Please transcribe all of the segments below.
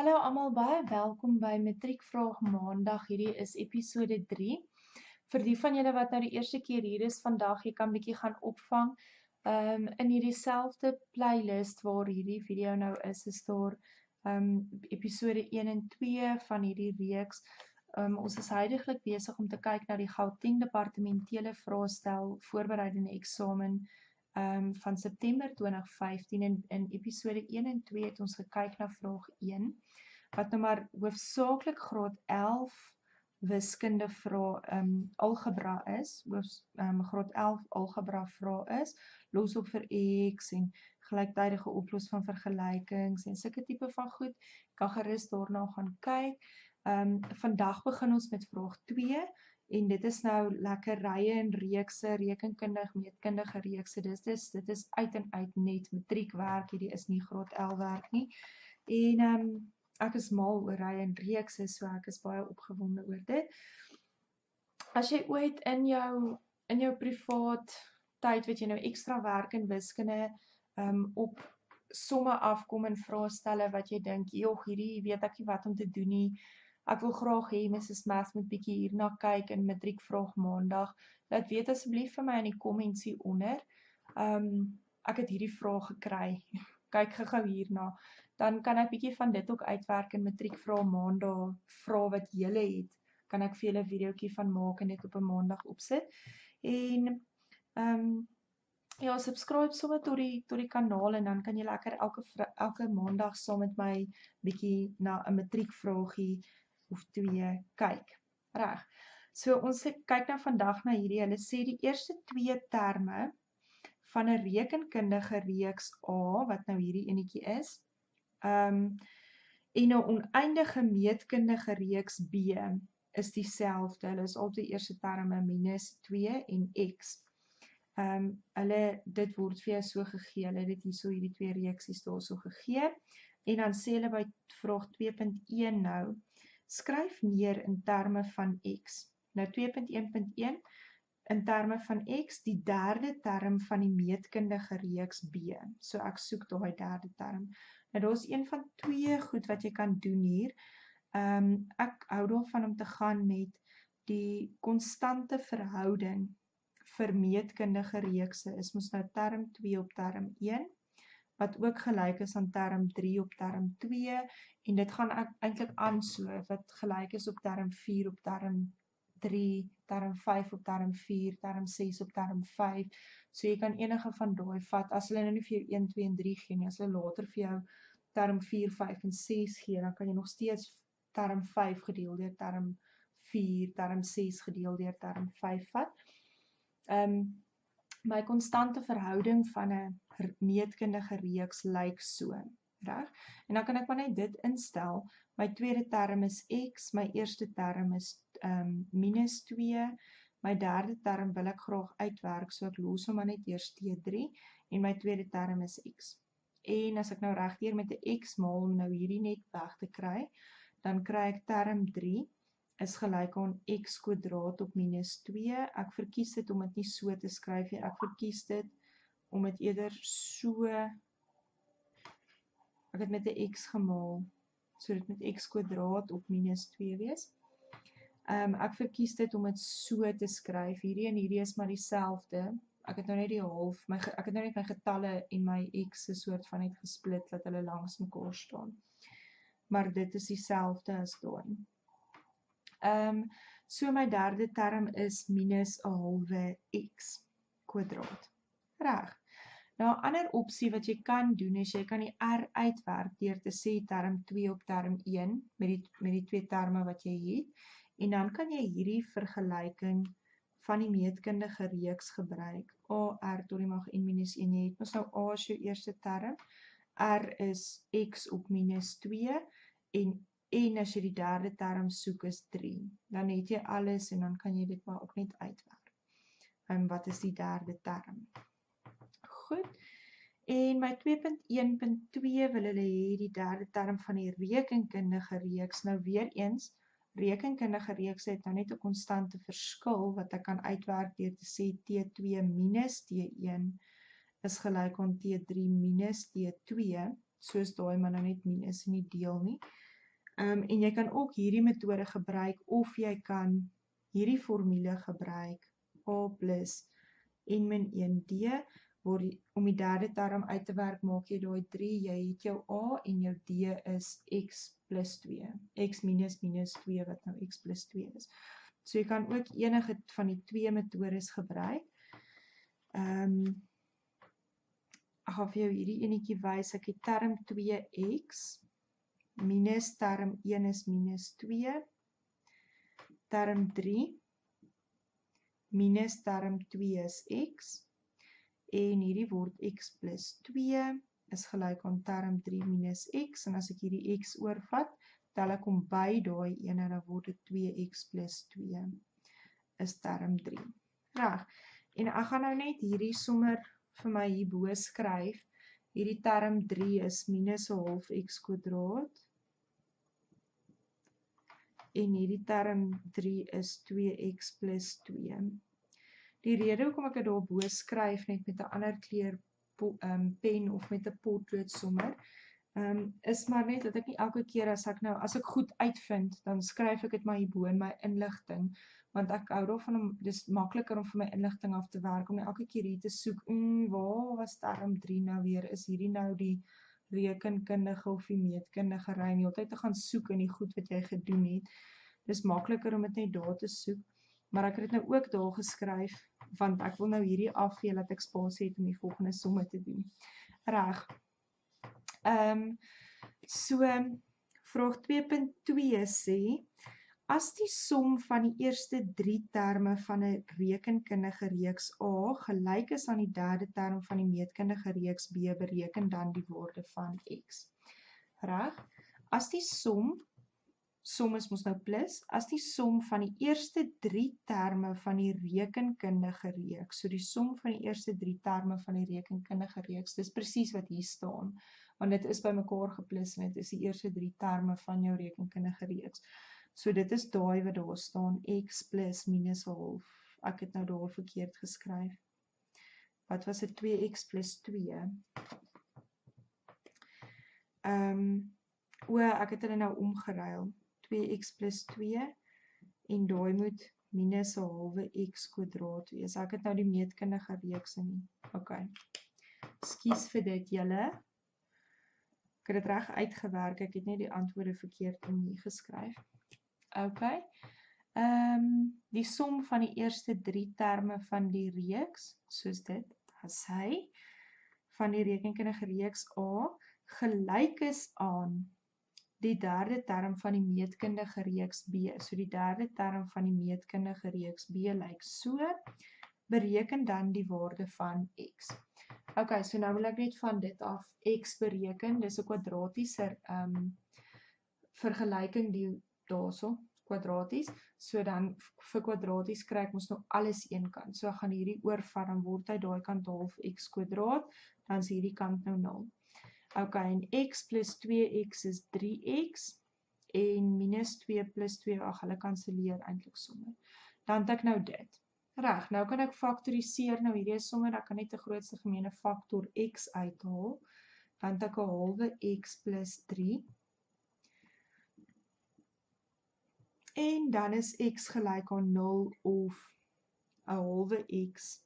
Hallo almal, baie welkom by Matriekvraag Maandag. Hierdie is episode 3. Vir die van julle wat nou die eerste keer hier is vandag, jy kan bietjie gaan opvang. In hierdie selfde playlist waar hierdie video nou is daar episode 1 en 2 van hierdie reeks. Ons is huidiglik besig om te kyk na die Gauteng departementele vraestel voorbereidende eksamen van September 2015 in episode 1 en 2 het ons gekyk na vraag 1, wat nou maar hoofsaaklik graad 11 wiskunde algebra is, graad 11 algebra vrae is, los op vir X en gelyktydige oplos van vergelykings en sulke tipe van goed, kan gerus daarna gaan kyk. Vandag begin ons met vraag 2, en dit is nou lekker rye en reekse, rekenkundig, meetkundige reekse, dit is uit en uit net matriekwerk, hierdie is nie graad 11 werk nie, en ek is mal oor rye en reekse, so ek is baie opgewonde oor dit. As jy ooit in jou privaat tyd, weet jy nou ekstra werk in wiskunde, op somme afkom en vraestelle wat jy dink, joh, hierdie weet ek nie wat om te doen nie, ek wil graag hê Mrs. Math moet bietjie hierna kyk in Matriekvraag Maandag. Laat weet asseblief vir my in die comments hieronder. Ek het hierdie vraag gekry. Kyk gou hierna. Dan kan ek bietjie van dit ook uitwerk in Matriekvraag Maandag. Vrae wat julle het, kan ek vir julle 'n videoetjie van maak en dit op 'n Maandag opsit. En ja, subscribe sommer tot die kanaal en dan kan jy lekker elke Maandag saam met my bietjie na 'n matriekvraagie of 2 kyk. Reg. So ons kyk nou vandag na hierdie, hulle sê die eerste 2 terme van 'n rekenkundige reeks A, wat nou hierdie enetjie is, en 'n oneindige meetkundige reeks B is dieselfde. Hulle is al die eerste terme minus 2 en X. Dit word vir jou so gegee, hulle het dit hierso hierdie 2 reeksies daarso gegee, en dan sê hulle by vraag 2.1 nou, skryf neer in terme van X. Nou 2.1.1, in terme van X, die derde term van die meetkundige reeks B. So ek soek daai derde term. Nou daar is een van 2 goed wat jy kan doen hier. Ek hou daarvan om te gaan met die konstante verhouding vir meetkundige reekse, is mos nou term 2 op term 1, wat ook gelyk is aan term 3 op term 2, en dit gaan eintlik aan so, wat gelyk is op term 4 op term 3, term 5 op term 4, term 6 op term 5, so jy kan enige van daai vat, as hulle nou nie vir jou 1, 2 en 3 gee nie, as hulle later vir jou term 4, 5 en 6 gee, dan kan jy nog steeds term 5 gedeel deur term 4, term 6 gedeel deur term 5 vat. My konstante verhouding van 'n meetkundige reeks lyk so, reg? En dan kan ek maar net dit instel. My tweede term is X, my eerste term is minus 2, my derde term wil ek graag uitwerk, so ek los hom maar net eers T3, en my tweede term is X. En as ek nou regdeur met 'n X maal om nou hierdie net weg te kry, dan kry ek term 3, is gelyk aan X kwadraat op minus 2. Ek verkies dit om dit nie so te skryf nie. Ek verkies dit om dit eerder so, ek het met 'n X gemaal, so dit met X kwadraat op minus 2 wees. Ek verkies dit om dit so te skryf. Hierdie en hierdie is maar dieselfde. Ek het nou net die half, ek het nou net my getalle en my X se soort van net gesplit, dat hulle langs mekaar staan. Maar dit is dieselfde as daai. So my derde term is minus 'n halwe X kwadraat. Reg. Nou 'n ander opsie wat jy kan doen is jy kan die R uitwerk deur te sê term 2 op term 1 met die 2 terme wat jy het, en dan kan jy hierdie vergelyking van die meetkundige reeks gebruik. A, R tot die mag n minus 1, jy het mos nou A as jou eerste term, R is X op minus 2, en as jy die derde term soek is 3. Dan het jy alles en dan kan jy dit maar ook net uitwerk. Wat is die derde term? Goed. En my 2.1.2 wil hulle hê die derde term van die rekenkundige reeks. Nou weer eens, rekenkundige reeks het nou net 'n konstante verskil wat ek kan uitwerk deur te sê T2 minus T1 is gelyk aan T3 minus T2, soos daai maar nou net minus en nie deel nie. En jy kan ook hierdie metode gebruik, of jy kan hierdie formule gebruik, A plus N min 1D, om die derde term uit te werk, maak jy daai 3, jy het jou A en jou D is X plus 2, X minus minus 2, wat nou X plus 2 is. So jy kan ook enige van die twee metodes gebruik. Ek gaan vir jou hierdie enetjie wys, ek het term 2x, minus term 1 is minus 2, term 3, minus term 2 is x, en hierdie word x plus 2, is gelyk aan term 3 minus x, en as ek hierdie x oorvat, tel ek om by daai ene, dan word dit 2x plus 2, is term 3. Reg, en ek gaan nou net hierdie sommer vir my hierbo skryf, hierdie term 3 is minus 'n half x kwadraat, en hierdie term 3 is 2x plus 2. Die rede hoekom ek dit daarbo skryf net met 'n ander kleur pen of met 'n potlood sommer, is maar net dat ek nie elke keer as ek goed uitvind, dan skryf ek dit maar hierbo in my inligting, want ek hou daarvan dis makliker om vir my inligting af te werk, om nie elke keer hier te soek, waar was term 3 nou weer, is hierdie nou die rekenkundige of die meetkundige ry, en die hele tyd te gaan soek in die goed wat jy gedoen het. Dis makliker om dit net daar te soek, maar ek het dit nou ook daar geskryf, want ek wil nou hierdie afvee, dat ek spasie het om die volgende somme te doen. Reg. So, vraag 2.2 sê, as die som van die eerste 3 terme van 'n rekenkundige reeks A gelyk is aan die derde term van die meetkundige reeks B, bereken dan die waarde van x. Reg? As die som is mos nou plus, as die som van die eerste 3 terme van die rekenkundige reeks, so die som van die eerste 3 terme van die rekenkundige reeks, dis presies wat hier staan, want dit is by mekaar geplus en dit is die eerste 3 terme van jou rekenkundige reeks. So dit is daai wat daar staan, x plus minus 'n half. Ek het nou daar verkeerd geskryf. Wat was dit? 2x plus 2. Ek het hulle nou omgeruil. 2x plus 2 en daai moet minus 'n halwe x kwadraat wees. Ek het nou die meetkundige reeks nie. OK. Skus vir dit julle. Ek het dit reg uitgewerk. Ek het net die antwoorde verkeerd in hier geskryf. OK. Die som van die eerste 3 terme van die reeks, soos dit, as hy, van die rekenkundige reeks A, gelyk is aan die derde term van die meetkundige reeks B. So die derde term van die meetkundige reeks B lyk so, bereken dan die waarde van x. OK, so nou wil ek net van dit af x bereken, dis 'n kwadratiese vergelyking die daarso, kwadraties, so dan vir kwadraties kry ek mos nou alles een kant, so ek gaan hierdie oorvat, dan word hy daai kant half x kwadraat, dan is hierdie kant nou 0. OK, en x plus 2x is 3x, en minus 2 plus 2, hulle kanselleer eintlik sommer. Dan het ek nou dit. Reg, nou kan ek faktoriseer, nou hierdie is sommer, ek kan net die grootste gemeene faktor x uithaal, dan het ek 'n halwe x plus 3, en dan is x gelyk aan 0 of 'n halwe x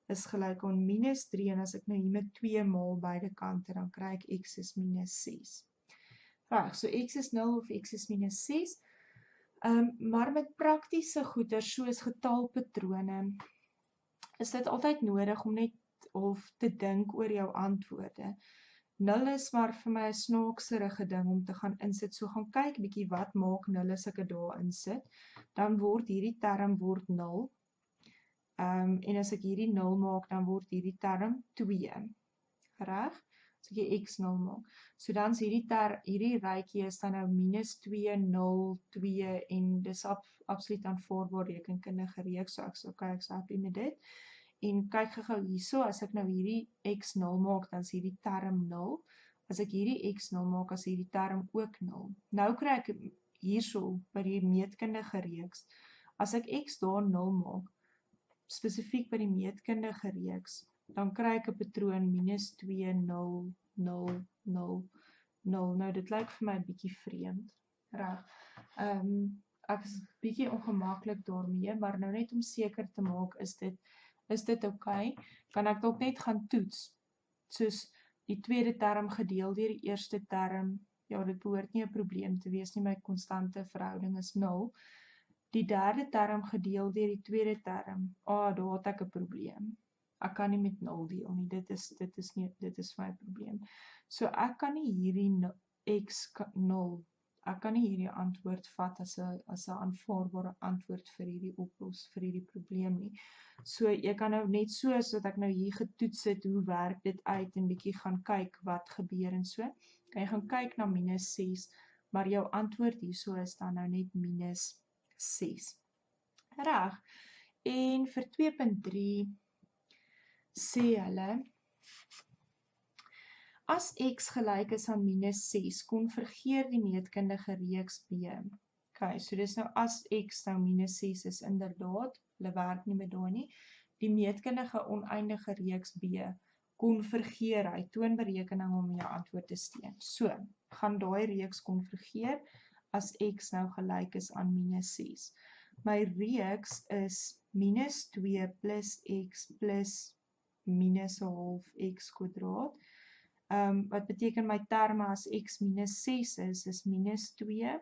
is gelyk aan minus 3, en as ek nou hier met 2 maal beide kante, dan kry ek x is minus 6. Reg, so x is 0 of x is minus 6, maar met praktiese goeder soos getalpatrone, is dit altyd nodig om net of te dink oor jou antwoorde. 0 is maar vir my 'n snaakserige ding om te gaan insit, so gaan kyk bietjie wat maak 0 as ek dit daar insit, dan word hierdie term word 0, en as ek hierdie 0 maak, dan word hierdie term 2, reg? As ek die x 0 maak, so dan is hierdie rytjie is dan nou minus 2, 0, 2, en dis absoluut aanvaarbaar rekenkundige reeks, so ek sê, OK, ek is happy met dit, en kyk gou hierso, as ek nou hierdie x 0 maak, dan is hierdie term 0, as ek hierdie x 0 maak, as hierdie term ook 0. Nou kry ek hierso, by die meetkundige reeks, as ek x daar 0 maak, spesifiek by die meetkundige reeks, dan kry ek 'n patroon minus 2, 0, 0, 0, 0. Nou dit lyk vir my 'n bietjie vreemd, Reg. Ek is bietjie ongemaklik daarmee, maar nou net om seker te maak, is dit oukei, kan ek dalk net gaan toets, soos die tweede term gedeel deur die eerste term, ja, dit behoort nie 'n probleem te wees nie, my konstante verhouding is 0. Die derde term gedeel deur die tweede term, daar het ek 'n probleem. Ek kan nie met 0 deel nie, dit is vir my 'n probleem. So ek kan nie hierdie x0, ek kan nie hierdie antwoord vat as 'n aanvaarbare antwoord vir hierdie probleem nie. So jy kan nou net soos wat ek nou hier getoets het, hoe werk dit uit en bietjie gaan kyk wat gebeur en so. Kan jy gaan kyk na -6, maar jou antwoord hierso is dan nou net -6. Reg. En vir 2.3 sê hulle, as x gelyk is aan -6, konvergeer die meetkundige reeks B. Okay, so dis nou as x nou -6 is inderdaad, hulle werk nie met daai nie, die meetkundige oneindige reeks B, konvergeer hy, toon berekening om jou antwoord te steun. So, gaan daai reeks konvergeer as x nou gelyk is aan -6. My reeks is -2 plus x plus -1/2 x kwadraat. Wat beteken my terme as x -6 is -2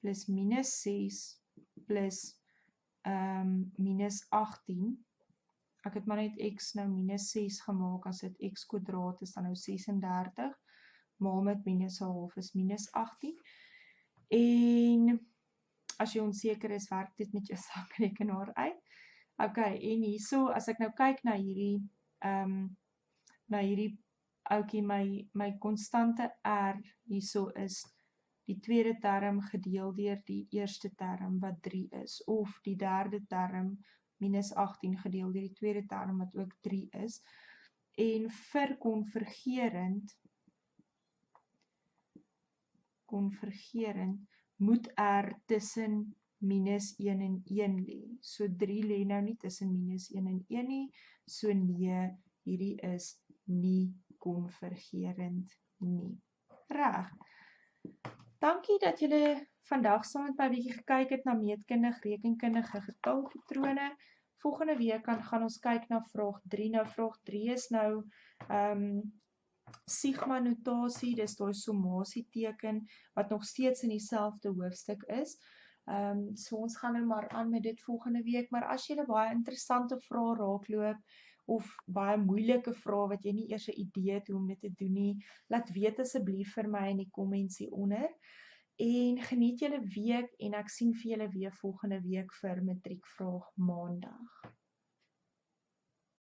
plus -6 plus -18. Ek het maar net x nou -6 gemaak, as dit x kwadraat is dan nou 36, maal met -1/2 is -18. En as jy onseker is, werk dit met jou sakrekenaar uit. Okay, en hierso, as ek nou kyk na hierdie ouetjie, my konstante R hierso is die tweede term gedeel deur die eerste term wat 3 is, of die derde term -18 gedeel deur die tweede term wat ook 3 is. En vir konvergerend moet R tussen -1 en 1 lê. So 3 lê nou nie tussen -1 en 1 nie, so nee, hierdie is nie konvergerend nie. Reg. Dankie dat julle vandag saam met my bietjie gekyk het na meetkundig, rekenkundige getalpatrone. Volgende week gaan ons kyk na vraag 3. Nou vraag 3 is nou sigma notasie, dis daai sommasieteken wat nog steeds in dieselfde hoofstuk is. So ons gaan nou maar aan met dit volgende week, maar as julle baie interessante vrae raakloop, of baie moeilike vrae wat jy nie eers 'n idee het hoe om dit te doen nie, laat weet asseblief vir my in die comments hieronder. En geniet julle week en ek sien vir julle weer volgende week vir matriekvraag maandag.